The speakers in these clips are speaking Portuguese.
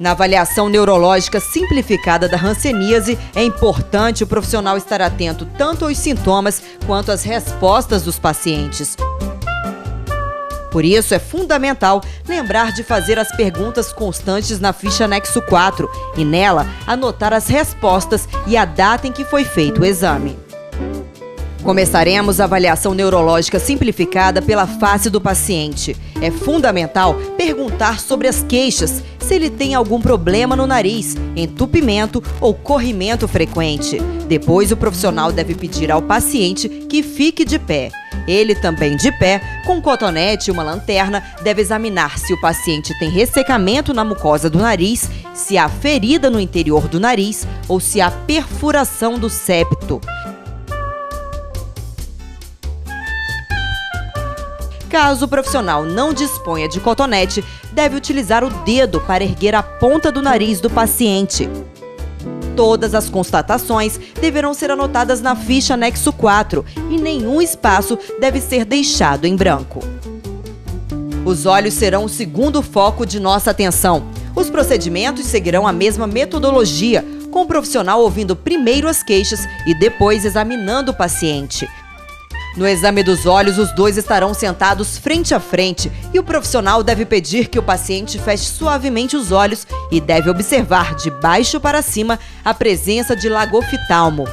Na avaliação neurológica simplificada da hanseníase, é importante o profissional estar atento tanto aos sintomas quanto às respostas dos pacientes. Por isso, é fundamental lembrar de fazer as perguntas constantes na ficha anexo 4 e, nela, anotar as respostas e a data em que foi feito o exame. Começaremos a avaliação neurológica simplificada pela face do paciente. É fundamental perguntar sobre as queixas, se ele tem algum problema no nariz, entupimento ou corrimento frequente. Depois, o profissional deve pedir ao paciente que fique de pé. Ele também de pé, com um cotonete e uma lanterna, deve examinar se o paciente tem ressecamento na mucosa do nariz, se há ferida no interior do nariz ou se há perfuração do septo. Caso o profissional não disponha de cotonete, deve utilizar o dedo para erguer a ponta do nariz do paciente. Todas as constatações deverão ser anotadas na ficha anexo 4 e nenhum espaço deve ser deixado em branco. Os olhos serão o segundo foco de nossa atenção. Os procedimentos seguirão a mesma metodologia, com o profissional ouvindo primeiro as queixas e depois examinando o paciente. No exame dos olhos, os dois estarão sentados frente a frente e o profissional deve pedir que o paciente feche suavemente os olhos e deve observar de baixo para cima a presença de lagoftalmo.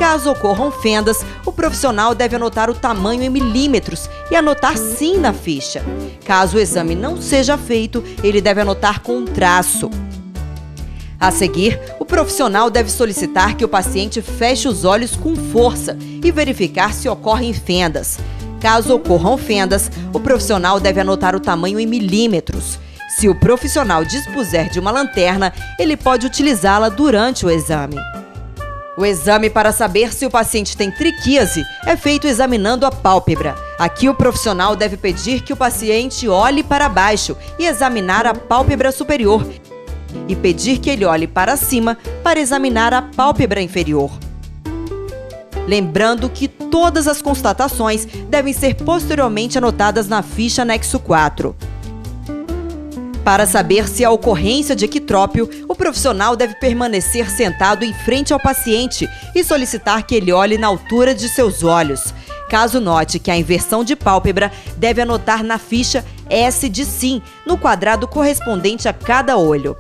Caso ocorram fendas, o profissional deve anotar o tamanho em milímetros e anotar sim na ficha. Caso o exame não seja feito, ele deve anotar com um traço. A seguir, o profissional deve solicitar que o paciente feche os olhos com força e verificar se ocorrem fendas. Caso ocorram fendas, o profissional deve anotar o tamanho em milímetros. Se o profissional dispuser de uma lanterna, ele pode utilizá-la durante o exame. O exame para saber se o paciente tem triquíase é feito examinando a pálpebra. Aqui o profissional deve pedir que o paciente olhe para baixo e examinar a pálpebra superior e pedir que ele olhe para cima para examinar a pálpebra inferior. Lembrando que todas as constatações devem ser posteriormente anotadas na ficha anexo 4. Para saber se há ocorrência de equitrópio, o profissional deve permanecer sentado em frente ao paciente e solicitar que ele olhe na altura de seus olhos. Caso note que há inversão de pálpebra, deve anotar na ficha S de sim, no quadrado correspondente a cada olho.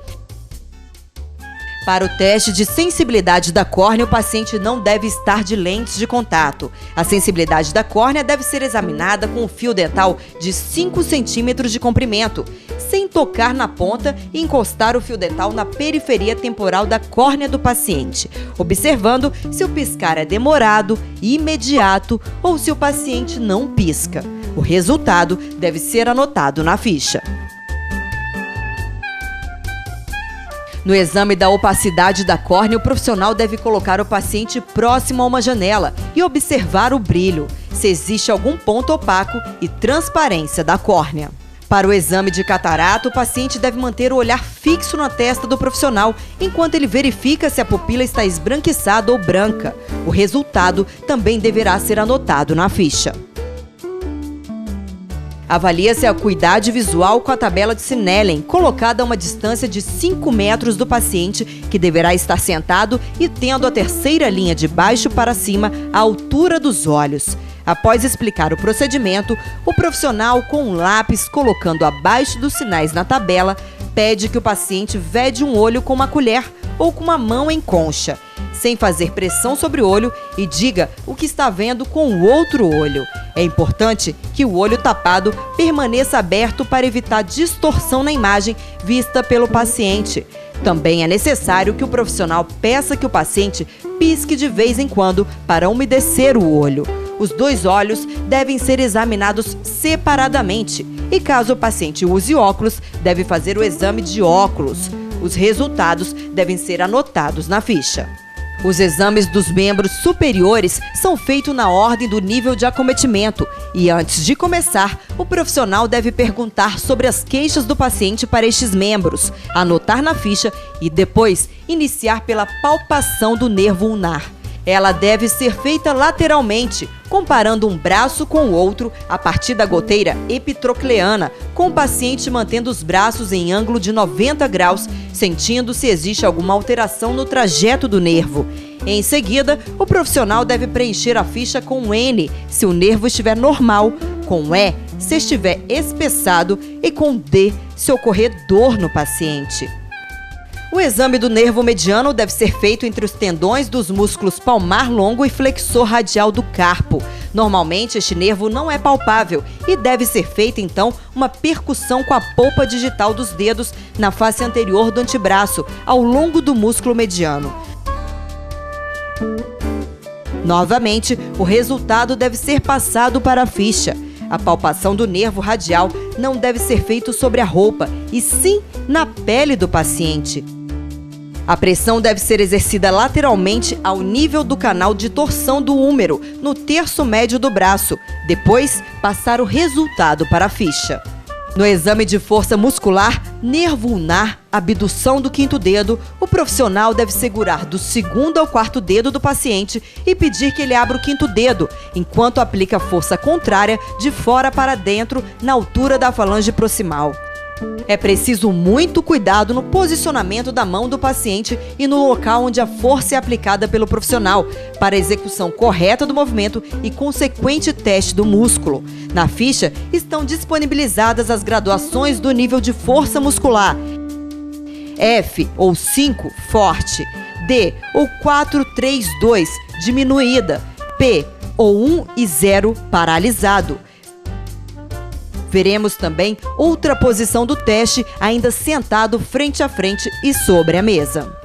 Para o teste de sensibilidade da córnea, o paciente não deve estar de lentes de contato. A sensibilidade da córnea deve ser examinada com um fio dental de 5 centímetros de comprimento, sem tocar na ponta e encostar o fio dental na periferia temporal da córnea do paciente, observando se o piscar é demorado, imediato ou se o paciente não pisca. O resultado deve ser anotado na ficha. No exame da opacidade da córnea, o profissional deve colocar o paciente próximo a uma janela e observar o brilho, se existe algum ponto opaco e transparência da córnea. Para o exame de catarata, o paciente deve manter o olhar fixo na testa do profissional enquanto ele verifica se a pupila está esbranquiçada ou branca. O resultado também deverá ser anotado na ficha. Avalia-se a acuidade visual com a tabela de Snellen, colocada a uma distância de 5 metros do paciente, que deverá estar sentado e tendo a terceira linha de baixo para cima à altura dos olhos. Após explicar o procedimento, o profissional, com um lápis colocando abaixo dos sinais na tabela, pede que o paciente vede um olho com uma colher ou com uma mão em concha, sem fazer pressão sobre o olho, e diga o que está vendo com o outro olho. É importante que o olho tapado permaneça aberto para evitar distorção na imagem vista pelo paciente. Também é necessário que o profissional peça que o paciente pisque de vez em quando para umedecer o olho. Os dois olhos devem ser examinados separadamente e, caso o paciente use óculos, deve fazer o exame de óculos. Os resultados devem ser anotados na ficha. Os exames dos membros superiores são feitos na ordem do nível de acometimento e, antes de começar, o profissional deve perguntar sobre as queixas do paciente para estes membros, anotar na ficha e depois iniciar pela palpação do nervo ulnar. Ela deve ser feita lateralmente, comparando um braço com o outro a partir da goteira epitrocleana, com o paciente mantendo os braços em ângulo de 90 graus, sentindo se existe alguma alteração no trajeto do nervo. Em seguida, o profissional deve preencher a ficha com N se o nervo estiver normal, com E se estiver espessado e com D se ocorrer dor no paciente. O exame do nervo mediano deve ser feito entre os tendões dos músculos palmar longo e flexor radial do carpo. Normalmente, este nervo não é palpável e deve ser feita, então, uma percussão com a polpa digital dos dedos na face anterior do antebraço, ao longo do músculo mediano. Novamente, o resultado deve ser passado para a ficha. A palpação do nervo radial não deve ser feita sobre a roupa, e sim na pele do paciente. A pressão deve ser exercida lateralmente ao nível do canal de torção do húmero, no terço médio do braço. Depois, passar o resultado para a ficha. No exame de força muscular, nervo ulnar, abdução do quinto dedo, o profissional deve segurar do segundo ao quarto dedo do paciente e pedir que ele abra o quinto dedo, enquanto aplica força contrária de fora para dentro na altura da falange proximal. É preciso muito cuidado no posicionamento da mão do paciente e no local onde a força é aplicada pelo profissional, para a execução correta do movimento e consequente teste do músculo. Na ficha estão disponibilizadas as graduações do nível de força muscular: F ou 5, forte; D ou 4, 3, 2, diminuída; P ou 1 e 0, paralisado. Veremos também outra posição do teste, ainda sentado frente a frente e sobre a mesa.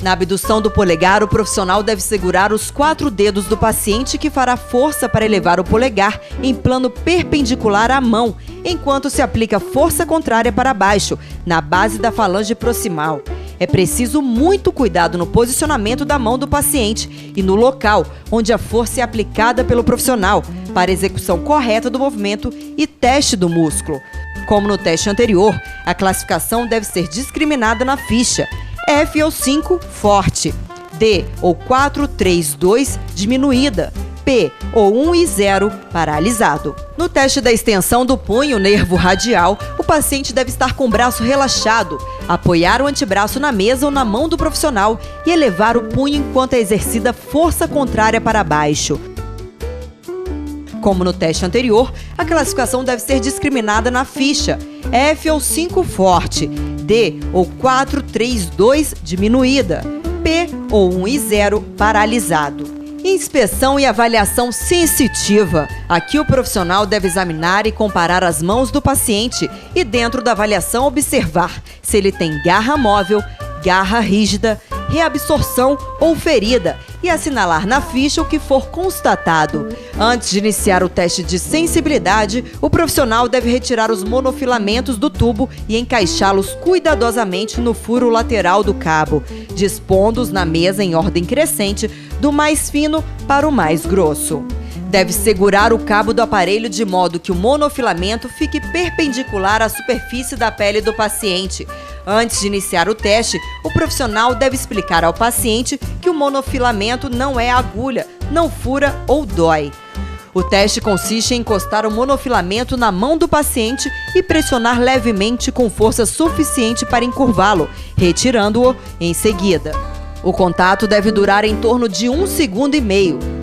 Na abdução do polegar, o profissional deve segurar os 4 dedos do paciente, que fará força para elevar o polegar em plano perpendicular à mão, enquanto se aplica força contrária para baixo, na base da falange proximal. É preciso muito cuidado no posicionamento da mão do paciente e no local onde a força é aplicada pelo profissional, para a execução correta do movimento e teste do músculo. Como no teste anterior, a classificação deve ser discriminada na ficha: F ou 5, forte; D ou 4, 3, 2, diminuída; P ou 1 e 0, paralisado. No teste da extensão do punho, nervo radial, o paciente deve estar com o braço relaxado, apoiar o antebraço na mesa ou na mão do profissional e elevar o punho enquanto é exercida força contrária para baixo. Como no teste anterior, a classificação deve ser discriminada na ficha: F ou 5, forte; D ou 4, 3, 2, diminuída; P ou 1 e 0, paralisado. Inspeção e avaliação sensitiva. Aqui o profissional deve examinar e comparar as mãos do paciente e, dentro da avaliação, observar se ele tem garra móvel, garra rígida, reabsorção ou ferida e assinalar na ficha o que for constatado. Antes de iniciar o teste de sensibilidade, o profissional deve retirar os monofilamentos do tubo e encaixá-los cuidadosamente no furo lateral do cabo, dispondo-os na mesa em ordem crescente, do mais fino para o mais grosso. Deve segurar o cabo do aparelho de modo que o monofilamento fique perpendicular à superfície da pele do paciente. Antes de iniciar o teste, o profissional deve explicar ao paciente que o monofilamento não é agulha, não fura ou dói. O teste consiste em encostar o monofilamento na mão do paciente e pressionar levemente com força suficiente para encurvá-lo, retirando-o em seguida. O contato deve durar em torno de 1,5 segundos.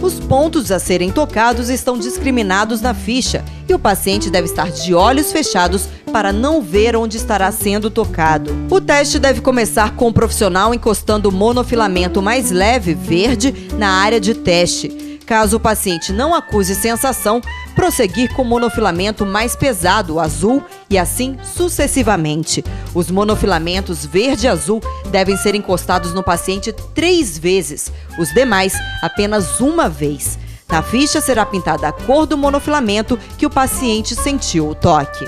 Os pontos a serem tocados estão discriminados na ficha e o paciente deve estar de olhos fechados para não ver onde estará sendo tocado. O teste deve começar com o profissional encostando o monofilamento mais leve, verde, na área de teste. Caso o paciente não acuse sensação, prosseguir com o monofilamento mais pesado, azul, e assim sucessivamente. Os monofilamentos verde e azul devem ser encostados no paciente 3 vezes, os demais apenas uma vez. Na ficha será pintada a cor do monofilamento que o paciente sentiu o toque.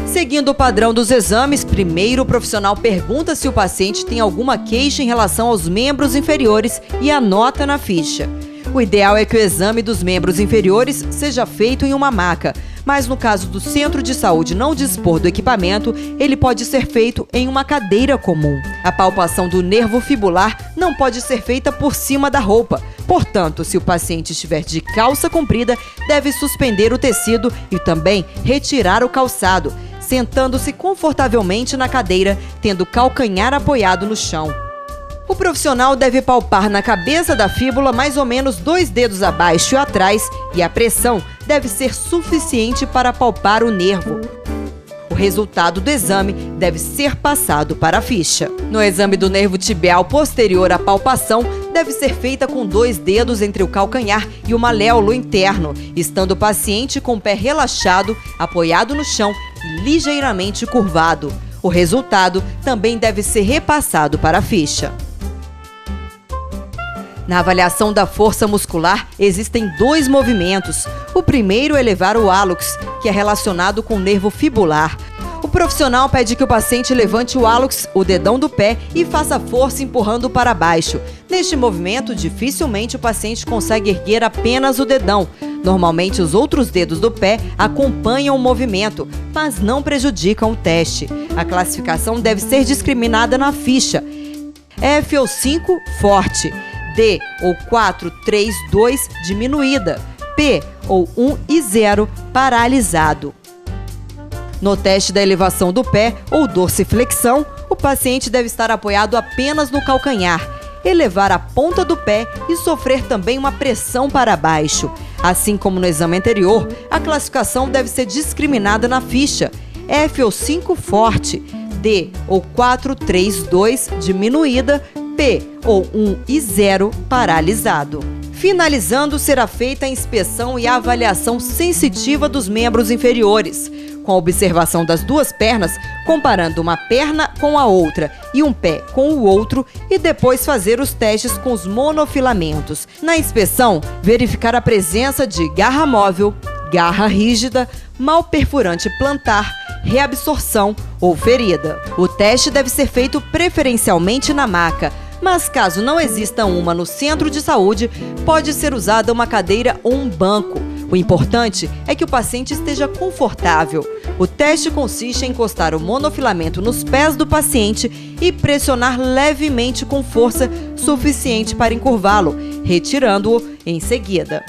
Seguindo o padrão dos exames, primeiro o profissional pergunta se o paciente tem alguma queixa em relação aos membros inferiores e anota na ficha. O ideal é que o exame dos membros inferiores seja feito em uma maca, mas no caso do centro de saúde não dispor do equipamento, ele pode ser feito em uma cadeira comum. A palpação do nervo fibular não pode ser feita por cima da roupa, Portanto, se o paciente estiver de calça comprida, deve suspender o tecido e também retirar o calçado, sentando-se confortavelmente na cadeira, tendo o calcanhar apoiado no chão. O profissional deve palpar na cabeça da fíbula mais ou menos 2 dedos abaixo e atrás, e a pressão deve ser suficiente para palpar o nervo. O resultado do exame deve ser passado para a ficha. No exame do nervo tibial posterior, a palpação deve ser feita com 2 dedos entre o calcanhar e o maléolo interno, estando o paciente com o pé relaxado, apoiado no chão e ligeiramente curvado. O resultado também deve ser repassado para a ficha. Na avaliação da força muscular, existem 2 movimentos. O primeiro é elevar o hálux, que é relacionado com o nervo fibular. O profissional pede que o paciente levante o hálux, o dedão do pé, e faça força empurrando para baixo. Neste movimento, dificilmente o paciente consegue erguer apenas o dedão. Normalmente, os outros dedos do pé acompanham o movimento, mas não prejudicam o teste. A classificação deve ser discriminada na ficha. F ou 5, forte. D ou 4, 3, 2, diminuída. P ou 1 e 0, paralisado. No teste da elevação do pé ou dorsiflexão, o paciente deve estar apoiado apenas no calcanhar, elevar a ponta do pé e sofrer também uma pressão para baixo. Assim como no exame anterior, a classificação deve ser discriminada na ficha. F ou 5, forte. D ou 4, 3, 2, diminuída. P ou 1 e 0, paralisado. Finalizando, será feita a inspeção e a avaliação sensitiva dos membros inferiores, com a observação das 2 pernas, comparando uma perna com a outra e um pé com o outro, e depois fazer os testes com os monofilamentos. Na inspeção, verificar a presença de garra móvel, garra rígida, mal perfurante plantar, reabsorção ou ferida. O teste deve ser feito preferencialmente na maca, mas caso não exista uma no centro de saúde, pode ser usada uma cadeira ou um banco. O importante é que o paciente esteja confortável. O teste consiste em encostar o monofilamento nos pés do paciente e pressionar levemente com força suficiente para encurvá-lo, retirando-o em seguida.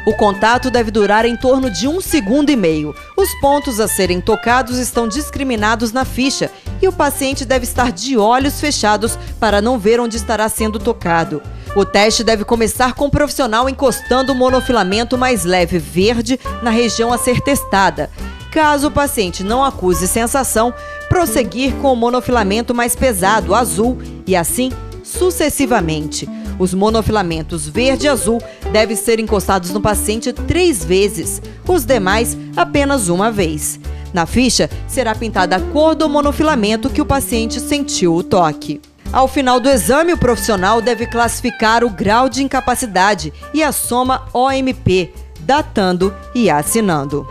O contato deve durar em torno de 1,5 segundos. Os pontos a serem tocados estão discriminados na ficha e o paciente deve estar de olhos fechados para não ver onde estará sendo tocado. O teste deve começar com o profissional encostando o monofilamento mais leve verde na região a ser testada. Caso o paciente não acuse sensação, prosseguir com o monofilamento mais pesado, azul, e assim sucessivamente. Os monofilamentos verde e azul devem ser encostados no paciente 3 vezes, os demais apenas uma vez. Na ficha, será pintada a cor do monofilamento que o paciente sentiu o toque. Ao final do exame, o profissional deve classificar o grau de incapacidade e a soma OMP, datando e assinando.